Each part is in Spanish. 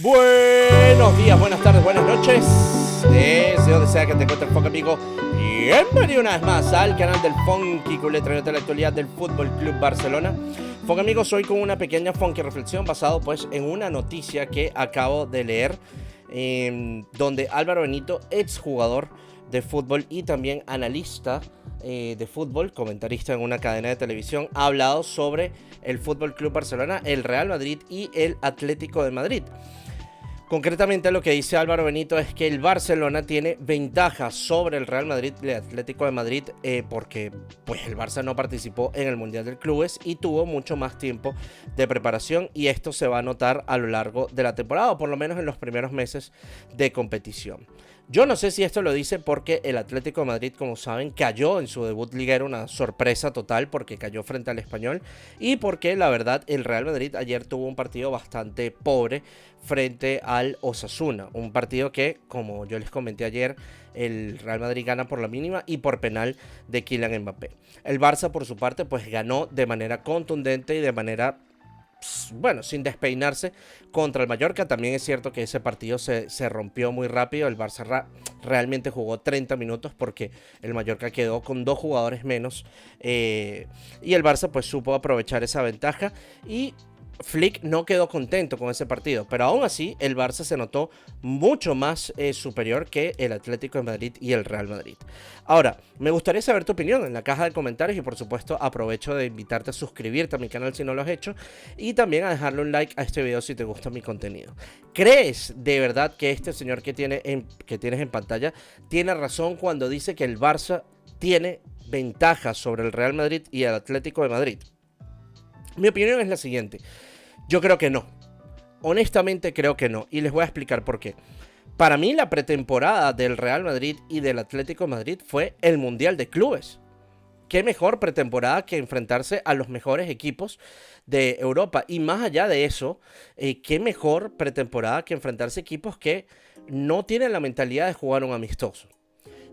Buenos días, buenas tardes, buenas noches. Desde donde sea que te encuentres, Funk amigo. Bienvenido una vez más al canal del Funky Culé, trayéndote la actualidad del Fútbol Club Barcelona. Funk amigos, hoy con una pequeña funky reflexión basado pues en una noticia que acabo de leer, donde Álvaro Benito, exjugador de fútbol y también analista de fútbol, comentarista en una cadena de televisión, ha hablado sobre el Fútbol Club Barcelona, el Real Madrid y el Atlético de Madrid. Concretamente lo que dice Álvaro Benito es que el Barcelona tiene ventaja sobre el Real Madrid y el Atlético de Madrid porque pues, el Barça no participó en el Mundial de Clubes y tuvo mucho más tiempo de preparación, y esto se va a notar a lo largo de la temporada, o por lo menos en los primeros meses de competición. Yo no sé si esto lo dice porque el Atlético de Madrid, como saben, cayó en su debut liguero, una sorpresa total porque cayó frente al Español, y porque la verdad el Real Madrid ayer tuvo un partido bastante pobre frente al Osasuna, un partido que, como yo les comenté ayer, el Real Madrid gana por la mínima y por penal de Kylian Mbappé. El Barça, por su parte, pues ganó de manera contundente y de manera, bueno, sin despeinarse contra el Mallorca. También es cierto que ese partido se rompió muy rápido. El Barça realmente jugó 30 minutos porque el Mallorca quedó con 2 jugadores menos, y el Barça pues supo aprovechar esa ventaja, y Flick no quedó contento con ese partido, pero aún así el Barça se notó mucho más superior que el Atlético de Madrid y el Real Madrid. Ahora, me gustaría saber tu opinión en la caja de comentarios, y por supuesto aprovecho de invitarte a suscribirte a mi canal si no lo has hecho, y también a dejarle un like a este video si te gusta mi contenido. ¿Crees de verdad que este señor que tienes en pantalla tiene razón cuando dice que el Barça tiene ventaja sobre el Real Madrid y el Atlético de Madrid? Mi opinión es la siguiente: yo creo que no. Honestamente creo que no. Y les voy a explicar por qué. Para mí la pretemporada del Real Madrid y del Atlético de Madrid fue el Mundial de Clubes. Qué mejor pretemporada que enfrentarse a los mejores equipos de Europa. Y más allá de eso, qué mejor pretemporada que enfrentarse a equipos que no tienen la mentalidad de jugar un amistoso.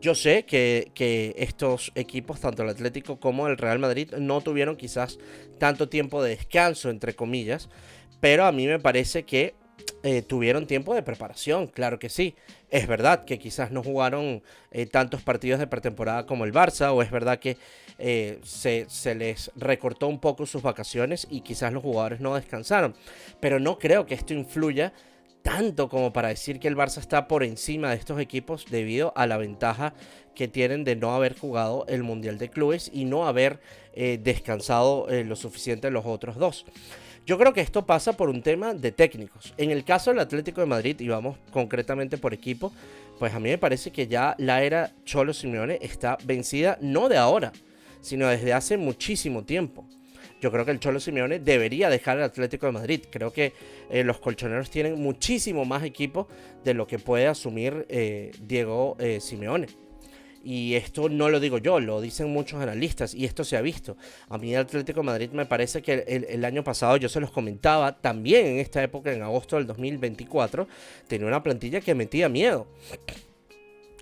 Yo sé que estos equipos, tanto el Atlético como el Real Madrid, no tuvieron quizás tanto tiempo de descanso, entre comillas, pero a mí me parece que tuvieron tiempo de preparación, claro que sí. Es verdad que quizás no jugaron tantos partidos de pretemporada como el Barça, o es verdad que se les recortó un poco sus vacaciones y quizás los jugadores no descansaron, pero no creo que esto influya tanto como para decir que el Barça está por encima de estos equipos debido a la ventaja que tienen de no haber jugado el Mundial de Clubes y no haber descansado lo suficiente los otros dos. Yo creo que esto pasa por un tema de técnicos. En el caso del Atlético de Madrid, y vamos concretamente por equipo, pues a mí me parece que ya la era Cholo Simeone está vencida, no de ahora, sino desde hace muchísimo tiempo. Yo creo que el Cholo Simeone debería dejar el Atlético de Madrid. Creo que los colchoneros tienen muchísimo más equipo de lo que puede asumir Diego Simeone. Y esto no lo digo yo, lo dicen muchos analistas, y esto se ha visto. A mí el Atlético de Madrid me parece que el año pasado, yo se los comentaba, también en esta época, en agosto del 2024, tenía una plantilla que metía miedo.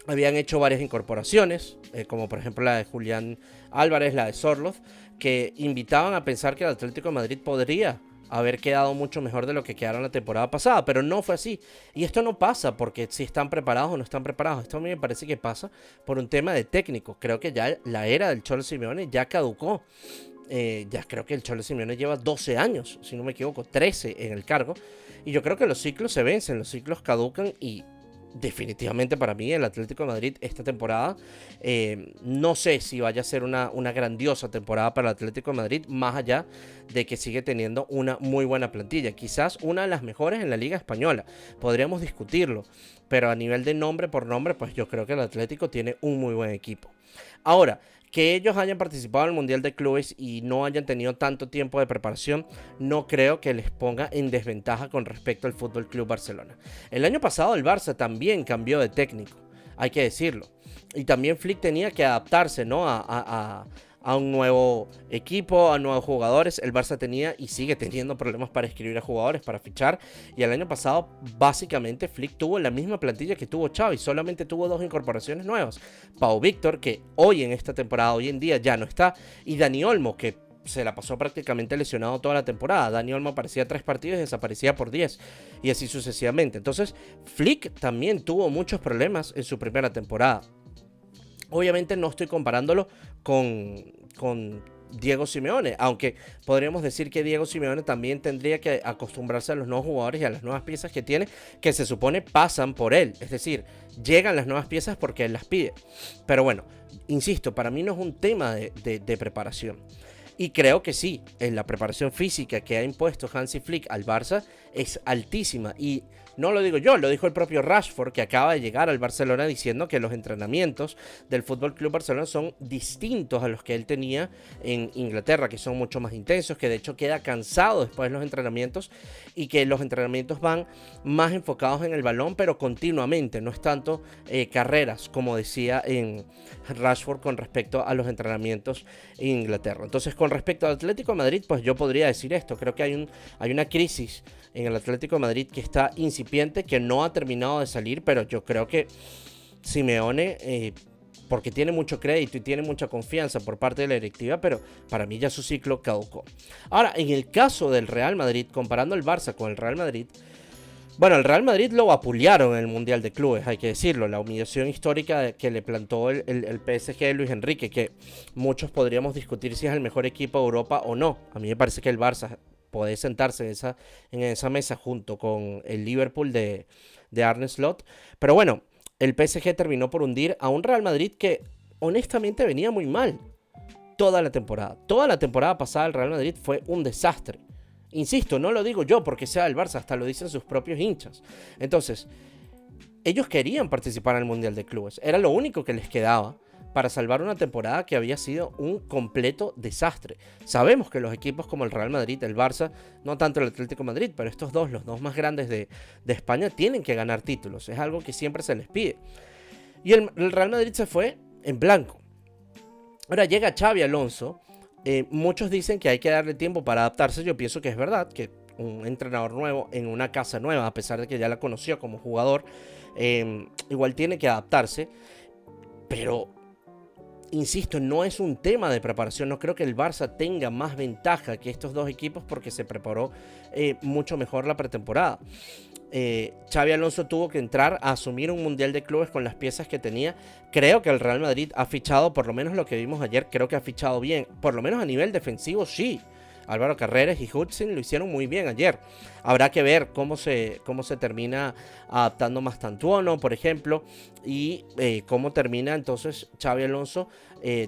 Habían hecho varias incorporaciones, como por ejemplo la de Julián Álvarez, la de Sorloth, que invitaban a pensar que el Atlético de Madrid podría haber quedado mucho mejor de lo que quedaron la temporada pasada, pero no fue así. Y esto no pasa porque si están preparados o no están preparados. Esto a mí me parece que pasa por un tema de técnico. Creo que ya la era del Cholo Simeone ya caducó. Ya creo que el Cholo Simeone lleva 12 años, si no me equivoco, 13 en el cargo. Y yo creo que los ciclos se vencen, los ciclos caducan, y definitivamente para mí el Atlético de Madrid esta temporada, no sé si vaya a ser una grandiosa temporada para el Atlético de Madrid, más allá de que sigue teniendo una muy buena plantilla, quizás una de las mejores en la Liga Española, podríamos discutirlo, pero a nivel de nombre por nombre, pues yo creo que el Atlético tiene un muy buen equipo. Ahora, que ellos hayan participado en el Mundial de Clubes y no hayan tenido tanto tiempo de preparación, no creo que les ponga en desventaja con respecto al Fútbol Club Barcelona. El año pasado el Barça también cambió de técnico, hay que decirlo. Y también Flick tenía que adaptarse, ¿no? a un nuevo equipo, a nuevos jugadores. El Barça tenía y sigue teniendo problemas para escribir a jugadores, para fichar. Y el año pasado, básicamente, Flick tuvo la misma plantilla que tuvo Xavi. Solamente tuvo 2 incorporaciones nuevas. Pau Víctor, que hoy en esta temporada, hoy en día ya no está. Y Dani Olmo, que se la pasó prácticamente lesionado toda la temporada. Dani Olmo aparecía 3 partidos y desaparecía por 10, y así sucesivamente. Entonces, Flick también tuvo muchos problemas en su primera temporada. Obviamente no estoy comparándolo con Diego Simeone, aunque podríamos decir que Diego Simeone también tendría que acostumbrarse a los nuevos jugadores y a las nuevas piezas que tiene, que se supone pasan por él, es decir, llegan las nuevas piezas porque él las pide. Pero bueno, insisto, para mí no es un tema de preparación. Y creo que sí, en la preparación física que ha impuesto Hansi Flick al Barça es altísima. Y no lo digo yo, lo dijo el propio Rashford, que acaba de llegar al Barcelona, diciendo que los entrenamientos del Fútbol Club Barcelona son distintos a los que él tenía en Inglaterra, que son mucho más intensos, que de hecho queda cansado después de los entrenamientos, y que los entrenamientos van más enfocados en el balón, pero continuamente, no es tanto carreras, como decía en Rashford con respecto a los entrenamientos en Inglaterra. Entonces, con respecto al Atlético de Madrid, pues yo podría decir esto: creo que hay una crisis en el Atlético de Madrid que está incipiente, que no ha terminado de salir, pero yo creo que Simeone, porque tiene mucho crédito y tiene mucha confianza por parte de la directiva, pero para mí ya su ciclo caducó. Ahora, en el caso del Real Madrid, comparando el Barça con el Real Madrid, bueno, el Real Madrid lo vapulearon en el Mundial de Clubes, hay que decirlo, la humillación histórica que le plantó el PSG de Luis Enrique, que muchos podríamos discutir si es el mejor equipo de Europa o no. A mí me parece que el Barça puede sentarse en esa mesa junto con el Liverpool de Arne Slot, pero bueno, el PSG terminó por hundir a un Real Madrid que honestamente venía muy mal toda la temporada. Toda la temporada pasada el Real Madrid fue un desastre. Insisto, no lo digo yo porque sea el Barça, hasta lo dicen sus propios hinchas. Entonces, ellos querían participar en el Mundial de Clubes. Era lo único que les quedaba para salvar una temporada que había sido un completo desastre. Sabemos que los equipos como el Real Madrid, el Barça, no tanto el Atlético de Madrid, pero estos dos, los dos más grandes de España, tienen que ganar títulos. Es algo que siempre se les pide. Y el Real Madrid se fue en blanco. Ahora llega Xabi Alonso. Muchos dicen que hay que darle tiempo para adaptarse. Yo pienso que es verdad, que un entrenador nuevo en una casa nueva, a pesar de que ya la conoció como jugador, igual tiene que adaptarse. Pero insisto, no es un tema de preparación. No creo que el Barça tenga más ventaja que estos dos equipos porque se preparó mucho mejor la pretemporada. Xabi Alonso tuvo que entrar a asumir un Mundial de Clubes con las piezas que tenía. Creo que el Real Madrid ha fichado, por lo menos lo que vimos ayer, creo que ha fichado bien. Por lo menos a nivel defensivo, sí. Álvaro Carreras y Hudson lo hicieron muy bien ayer. Habrá que ver cómo se termina adaptando Mastantuono, por ejemplo, y cómo termina entonces Xabi Alonso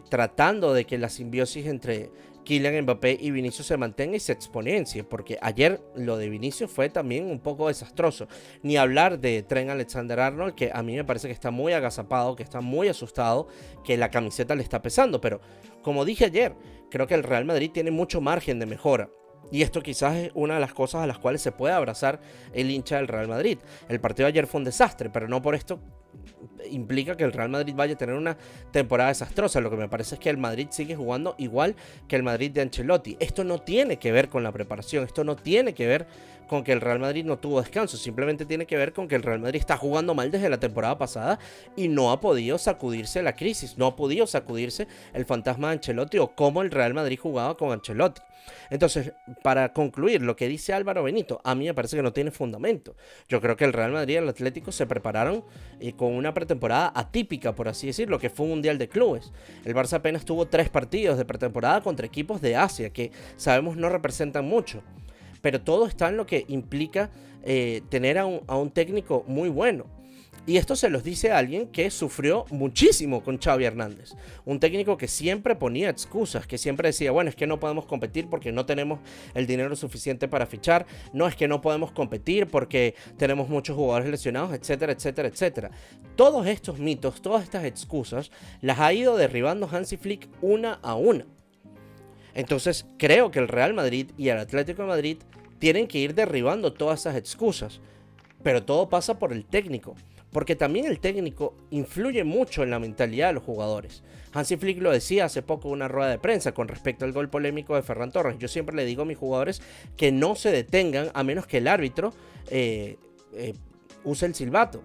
tratando de que la simbiosis entre Kylian Mbappé y Vinicius se mantenga y se exponencie, porque ayer lo de Vinicius fue también un poco desastroso. Ni hablar de Trent Alexander-Arnold, que a mí me parece que está muy agazapado, que está muy asustado, que la camiseta le está pesando, pero como dije ayer, creo que el Real Madrid tiene mucho margen de mejora. Y esto quizás es una de las cosas a las cuales se puede abrazar el hincha del Real Madrid. El partido de ayer fue un desastre, pero no por esto implica que el Real Madrid vaya a tener una temporada desastrosa. Lo que me parece es que el Madrid sigue jugando igual que el Madrid de Ancelotti. Esto no tiene que ver con la preparación, esto no tiene que ver con que el Real Madrid no tuvo descanso, simplemente tiene que ver con que el Real Madrid está jugando mal desde la temporada pasada y no ha podido sacudirse la crisis, no ha podido sacudirse el fantasma de Ancelotti o cómo el Real Madrid jugaba con Ancelotti. Entonces, para concluir, lo que dice Álvaro Benito, a mí me parece que no tiene fundamento. Yo creo que el Real Madrid y el Atlético se prepararon con una pretemporada atípica, por así decirlo, que fue un Mundial de Clubes. El Barça apenas tuvo 3 partidos de pretemporada contra equipos de Asia, que sabemos no representan mucho. Pero todo está en lo que implica tener a un técnico muy bueno. Y esto se los dice a alguien que sufrió muchísimo con Xavi Hernández. Un técnico que siempre ponía excusas, que siempre decía, bueno, es que no podemos competir porque no tenemos el dinero suficiente para fichar. No, es que no podemos competir porque tenemos muchos jugadores lesionados, etcétera, etcétera, etcétera. Todos estos mitos, todas estas excusas, las ha ido derribando Hansi Flick una a una. Entonces creo que el Real Madrid y el Atlético de Madrid tienen que ir derribando todas esas excusas. Pero todo pasa por el técnico. Porque también el técnico influye mucho en la mentalidad de los jugadores. Hansi Flick lo decía hace poco en una rueda de prensa con respecto al gol polémico de Ferran Torres. Yo siempre le digo a mis jugadores que no se detengan a menos que el árbitro use el silbato.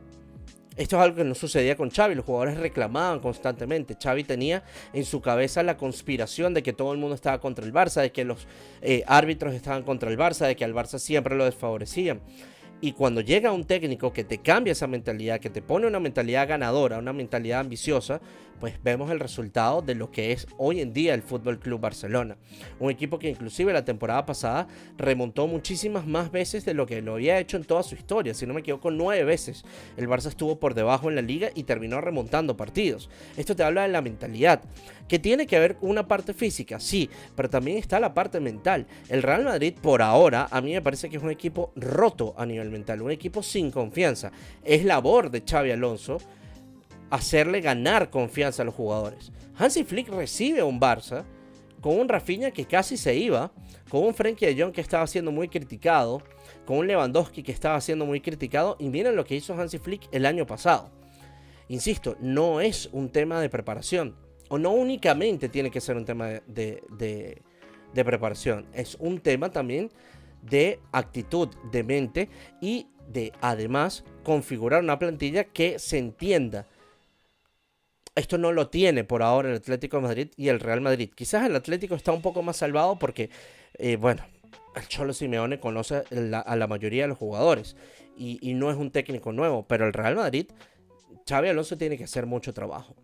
Esto es algo que no sucedía con Xavi, los jugadores reclamaban constantemente. Xavi tenía en su cabeza la conspiración de que todo el mundo estaba contra el Barça, de que los árbitros estaban contra el Barça, de que al Barça siempre lo desfavorecían. Y cuando llega un técnico que te cambia esa mentalidad, que te pone una mentalidad ganadora, una mentalidad ambiciosa, pues vemos el resultado de lo que es hoy en día el Fútbol Club Barcelona. Un equipo que inclusive la temporada pasada remontó muchísimas más veces de lo que lo había hecho en toda su historia. Si no me equivoco, 9 veces el Barça estuvo por debajo en la liga y terminó remontando partidos. Esto te habla de la mentalidad, que tiene que ver con una parte física, sí, pero también está la parte mental. El Real Madrid por ahora a mí me parece que es un equipo roto a nivel mental, un equipo sin confianza. Es labor de Xabi Alonso hacerle ganar confianza a los jugadores. Hansi Flick recibe a un Barça con un Rafinha que casi se iba, con un Frenkie de Jong que estaba siendo muy criticado, con un Lewandowski que estaba siendo muy criticado, y miren lo que hizo Hansi Flick el año pasado. Insisto, no es un tema de preparación, o no únicamente tiene que ser un tema de preparación, es un tema también de actitud, de mente y de además configurar una plantilla que se entienda. Esto no lo tiene por ahora el Atlético de Madrid y el Real Madrid. Quizás el Atlético está un poco más salvado porque, bueno, el Cholo Simeone conoce a la mayoría de los jugadores y no es un técnico nuevo, pero el Real Madrid, Xabi Alonso tiene que hacer mucho trabajo.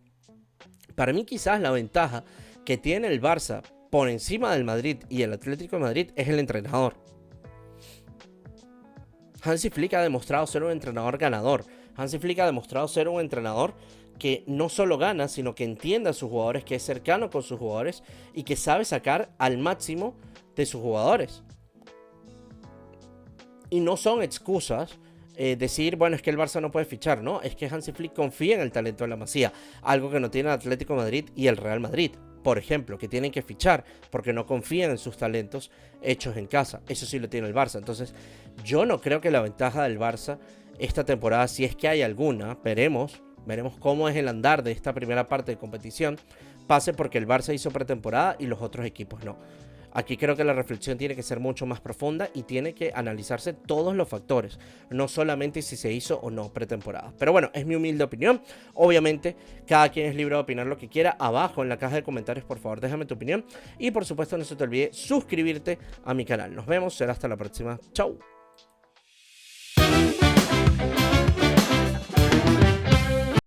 Para mí quizás la ventaja que tiene el Barça por encima del Madrid y el Atlético de Madrid es el entrenador. Hansi Flick ha demostrado ser un entrenador ganador. Hansi Flick ha demostrado ser un entrenador que no solo gana, sino que entiende a sus jugadores, que es cercano con sus jugadores y que sabe sacar al máximo de sus jugadores. Y no son excusas decir, bueno, es que el Barça no puede fichar, ¿no? Es que Hansi Flick confía en el talento de la Masía, algo que no tiene el Atlético de Madrid y el Real Madrid, por ejemplo, que tienen que fichar porque no confían en sus talentos hechos en casa. Eso sí lo tiene el Barça. Entonces, yo no creo que la ventaja del Barça esta temporada, si es que hay alguna, veremos cómo es el andar de esta primera parte de competición, pase porque el Barça hizo pretemporada y los otros equipos no. Aquí creo que la reflexión tiene que ser mucho más profunda y tiene que analizarse todos los factores, no solamente si se hizo o no pretemporada. Pero bueno, es mi humilde opinión. Obviamente, cada quien es libre de opinar lo que quiera. Abajo en la caja de comentarios, por favor, déjame tu opinión. Y por supuesto, no se te olvide suscribirte a mi canal. Nos vemos, será hasta la próxima. Chau.